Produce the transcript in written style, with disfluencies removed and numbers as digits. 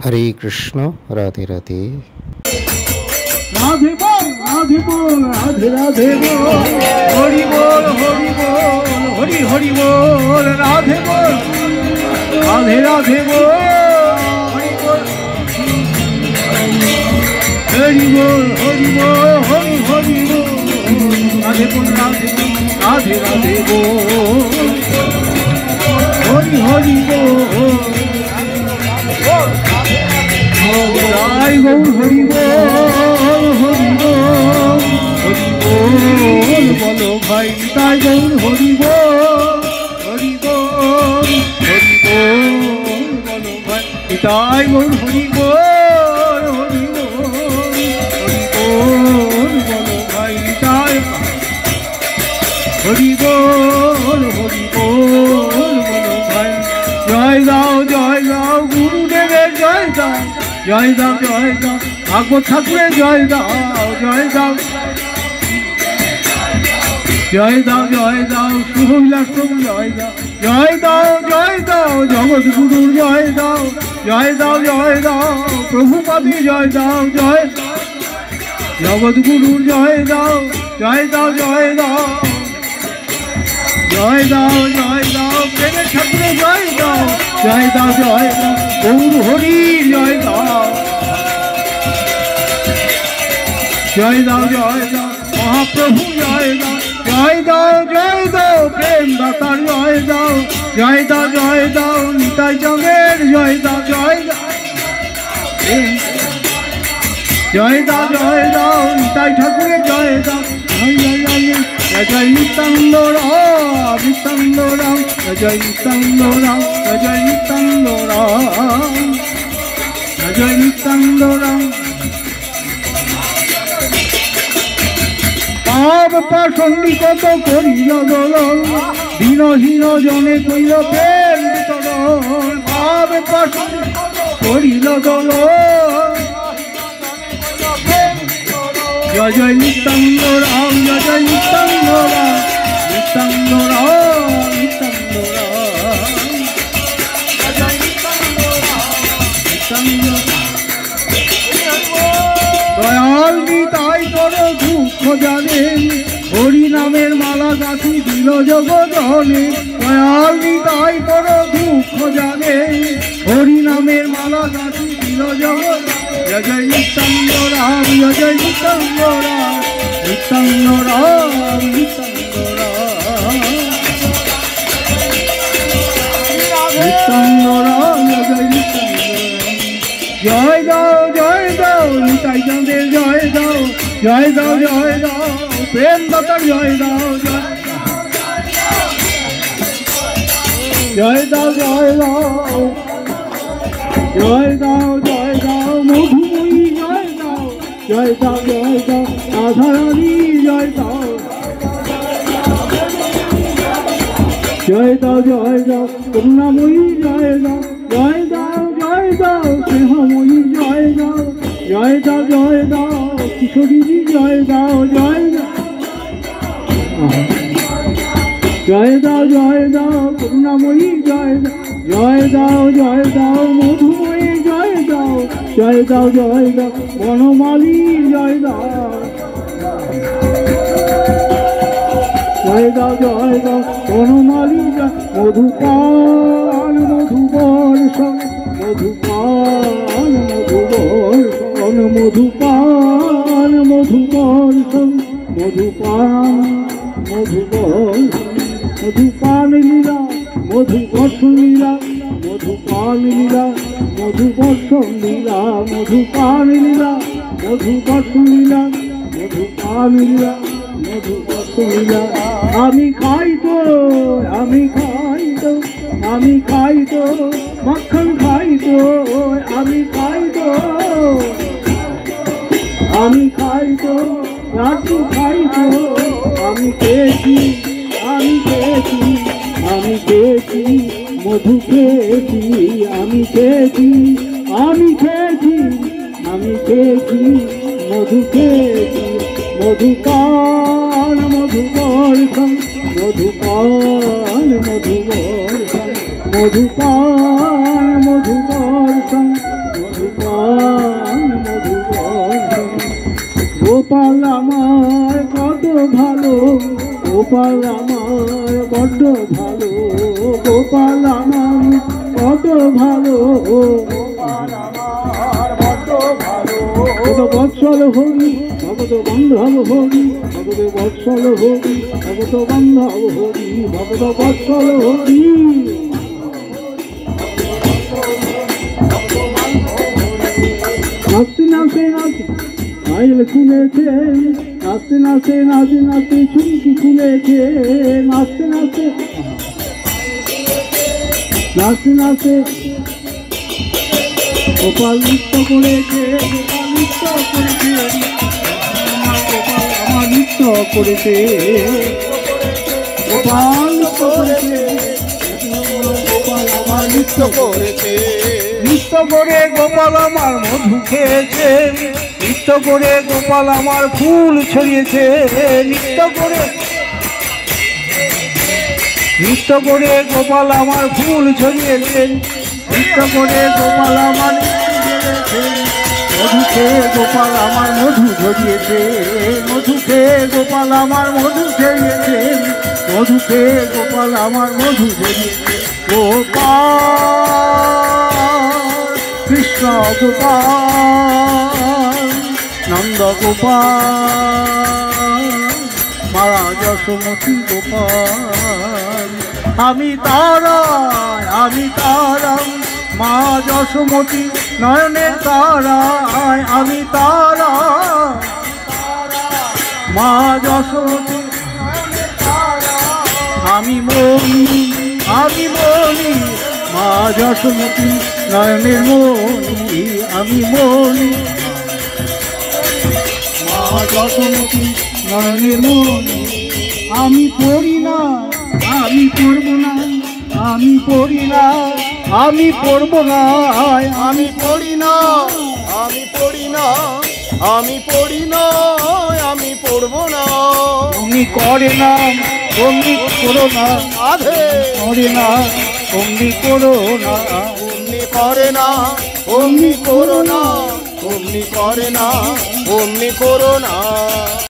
हरे कृष्ण राधे राधे राधे बोल राधे बोल राधे राधे बोल हरि बोल हरि हरि बोल राधे बोल राधे राधे बोल हरि बोल हरि बोल हरि हरि बोल राधे बोल राधे राधे बोल हरि हरि बोल जय गौर हरि बोल बोलो भाई जय गौर हरि बोल बोलो भाई जय गौर हरि बोल बोलो भाई जय हरि बोल बोलो भाई जय गाओ गुरुदेव जय गाओ जय दाओ भागवत ठाकुरे जय दाओ शुभविलास प्रभु जय दाओ जगत गुरु जय दाओ प्रभुपादी जय दाओ जगत गुरु जय दाओ प्रेम ठाकुरे जय दाओ गौर हरि जय दाओ महाप्रभु जय दाओ प्रेम दातार जय दाओ निताई जगेर जय दाओ निताई ठाकुरे जय दाओ जय नित्यानंद राम जय नित्यानंद राम पाप पाषण्डी कत करिल दलन दीनहीन जने कइल प्रेम वितरण पाप पाषण्डी करिल दलन जय नित्यानंद राम जय नित्यानंद दयाल निताई कर दुख जाने हरि नामेर माला गाथी दिल जगजने दयाल निताई कर दुख जाने हरि नामेर माला गाथी दिल जगत जय नित्यानंद राम जय नित्यानंद राम जय दाओ निताई चंदेर जय दाओ प्रेम दातार जय दाओ मधुमयी जय दाओ राधा रानी जय दाओ करुणामयी जय दाओ स्नेहमयी जय दाओ किशोरी जय दाओ करुणामयी जय दाओ मधुमयी जय दाओ वनमाली जय दाओ वनमाली मधुपाल मधुवर्षण मधुपान लीला मधुवर्षण लीला मधुपान लीला मधुवर्षण लीला मधुपान लीला मधुवर्षण लीला मधुपान लीला मधुवर्षण लीला আমি খাই তো মাখন খাই তো আমি খাই তো লাড্ডু খাই তো আমি খেয়েছি মধু খেয়েছি আমি খেয়েছি মধু খেয়েছি মধুপান মধুবর্ষণ মধুবর্ষণ মধুপান মধুবন। গোপাল আমার কত ভালো, গোপাল আমার বড্ড ভালো, গোপাল আমার কত ভালো, ভগত বৎসল হরি ভগত বান্ধব হরি, ভগত বৎসল হরি ভগত বান্ধব হরি, ভগত বৎসল হরি। নাচতে নাচতে নাচতে পায়েল খুলেছে, নাচতে নাচতে নাচতে নাচতে চুমকি খুলেছে, নাচতে নাচতে নাচতে নাচতে গোপাল নৃত্য করেছে, গোপাল নৃত্য করেছে, গোপাল আমার নৃত্য করেছে, গোপাল নৃত্য করেছে, গোপাল আমার নৃত্য করেছে। নৃত্য করে গোপাল আমার মধু খেয়েছে, নৃত্য করে গোপাল আমার ফুল ছড়িয়েছে, নৃত্য করে গোপাল আমার ফুল ছড়িয়েছে, নৃত্য করে গোপাল আমার মধু খেয়ে গোপাল আমার মধু ঝরিয়েছে, মধু খেয়ে গোপাল আমার মধু ঝরিয়েছে, মধু খেয়ে গোপাল আমার মধু ঝরিয়েছে। গোপাল কৃষ্ণ গোপাল নন্দ গোপাল মারা যশোমতী গোপাল। আমি তারাই মা যশোমতী নয়নের তারায়, আমি তারা মা যশোমতী, আমি মনি মা যশোমতী নয়নের মনি, আমি মনি মা যশোমতী নয়নের মনি। আমি পড়ি না, আমি পড়ব না, আমি পড়ি না, আমি পড়ব না, আমি পড়ি না, আমি পড়ি না, আমি পড়ি না, আমি পড়ব না। অমনি করে না, অমনি করো না, আধে করে না, অমনি করো না, অমনি করে না, অমনি করো না, অমনি করে না, অমনি করো না।